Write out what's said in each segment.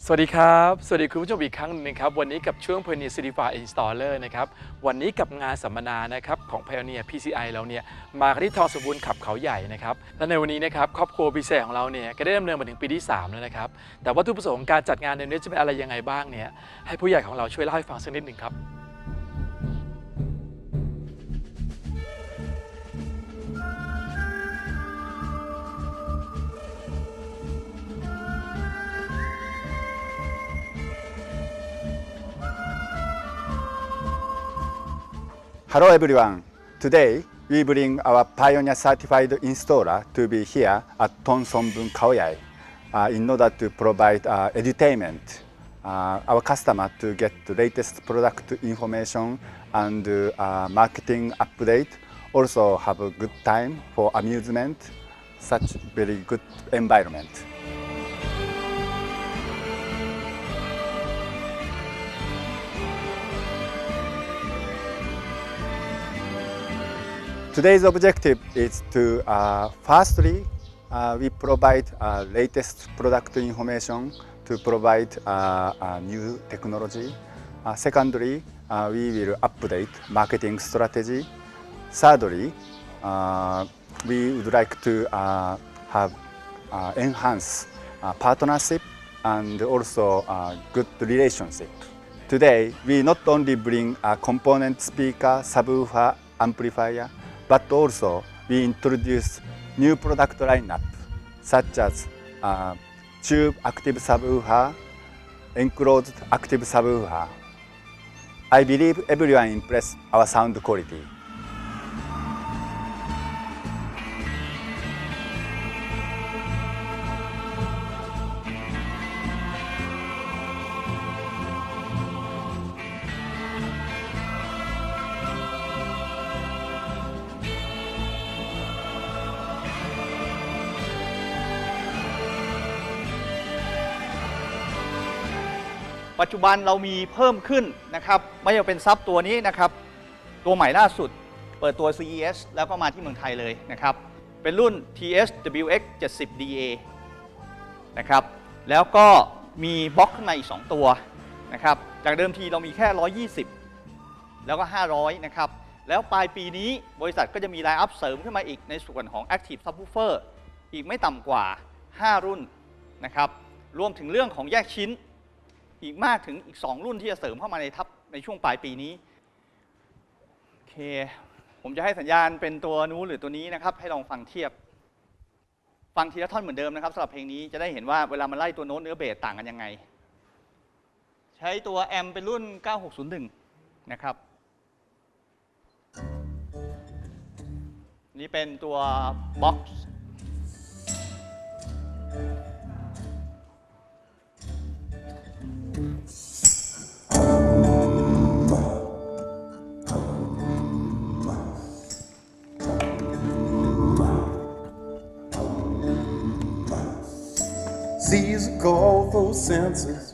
สวัสดีครับสวัสดีคุณผู้ชมอีกครั้งนึงนะครับวันนี้กับช่วง Pioneer Certified Installer นะครับวันนี้กับงานสัมมนานะครับของ Pioneer PCI เราเนี่ยมาที่ทองสมบูรณ์ขับเขาใหญ่นะครับและในวันนี้นะครับครอบครัวพิเศษของเราเนี่ยก็ได้ดำเนินมาถึงปีที่3แล้วนะครับแต่วัตถุประสงค์การจัดงานในนี้จะเป็นอะไรยังไงบ้างเนี่ยให้ผู้ใหญ่ของเราช่วยเล่าให้ฟังสักนิดหนึ่งครับHello everyone. Today we bring our Pioneer Certified Installer to be here at Tonsonbun Kaoyai in order to provide edutainment our customer to get the latest product information and marketing update. Also have a good time for amusement. Such very good environment. Today's objective is to firstly we provide latest product information to provide new technology. Secondly, we will update marketing strategy. Thirdly, we would like to have enhance partnership and also good relationship. Today, we not only bring a component speaker, subwoofer, amplifier, but also we introduce new product lineup such as tube active subwoofer, enclosed active subwoofer. I believe everyone impressed our sound quality. ปัจจุบันเรามีเพิ่มขึ้นนะครับไม่ว่าเป็นซับตัวนี้นะครับตัวใหม่ล่าสุดเปิดตัว CES แล้วก็มาที่เมืองไทยเลยนะครับเป็นรุ่น TSWX 70 DA นะครับแล้วก็มีบล็อกขึ้นมาอีก2ตัวนะครับจากเดิมทีเรามีแค่120แล้วก็500นะครับแล้วปลายปีนี้บริษัทก็จะมีไลน์อัพเสริมขึ้นมาอีกในส่วนของ Active Subwoofer อีกไม่ต่ำกว่า5รุ่นนะครับรวมถึงเรื่องของแยกชิ้นอีกมากถึงอีก2รุ่นที่จะเสริมเข้ามาในช่วงปลายปีนี้โอเคผมจะให้สัญญาณเป็นตัวนู้นหรือตัวนี้นะครับให้ลองฟังเทียบฟังทีละท่อนเหมือนเดิมนะครับสำหรับเพลงนี้จะได้เห็นว่าเวลามันไล่ตัวโน้ตเนื้อเบสต่างกันยังไงใช้ตัวแอมเป็นรุ่น9601นะครับนี่เป็นตัวบ็อกซ์ C's a call for senses.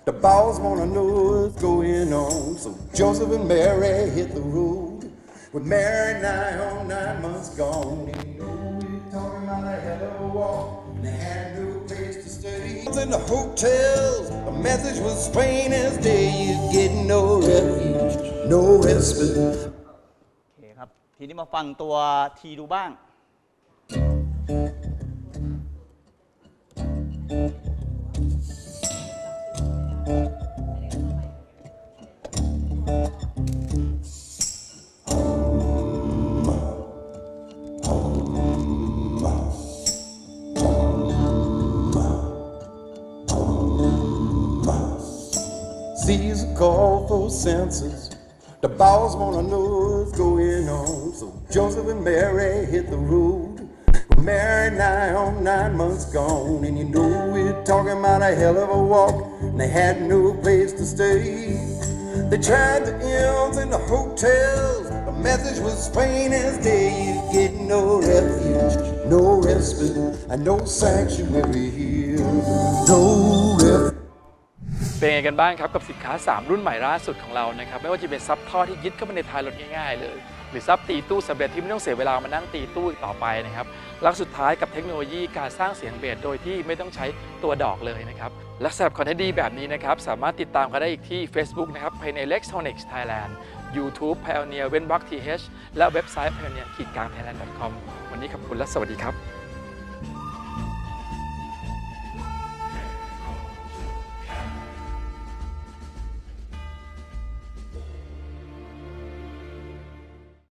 The boss wanna know what's going on. So Joseph and Mary hit the road. With Mary nigh on 9 months gone. You know we're talking about a hell of a walk. And they had no place to stay. In the hotels, the message was plain as day. You get no refuge, no respite. โอเคครับทีนี้มาฟังตัวทีดูบ้างC's a call for senses. The boss wanna know what's going on. So Joseph and Mary hit the road. With Mary nigh on 9 months gone. And you know we're talking about a hell of a walk. And they had no place to stay. They tried the inns and the hotels. The message was plain as day. You get no refuge, no respite, and no sanctuary here. No refuge. เป็นไงกันบ้างครับกับสินค้า3รุ่นใหม่ล่าสุดของเรานะครับไม่ว่าจะเป็นซับท่อที่ยึดเข้ามาในท้ายรถง่ายๆเลยหรือซับตีตู้สำเร็จที่ไม่ต้องเสียเวลามานั่งตีตู้อีกต่อไปนะครับและสุดท้ายกับเทคโนโลยีการสร้างเสียงเบสโดยที่ไม่ต้องใช้ตัวดอกเลยนะครับ และสำหรับคอนเทนต์ดีแบบนี้นะครับสามารถติดตามกันได้อีกที่ Facebook นะครับ Pioneer Electronics Thailand YouTube Pioneer เว้นวรรค TH และเว็บไซต์ pioneer-thailand.com วันนี้ขอบคุณและสวัสดีครับ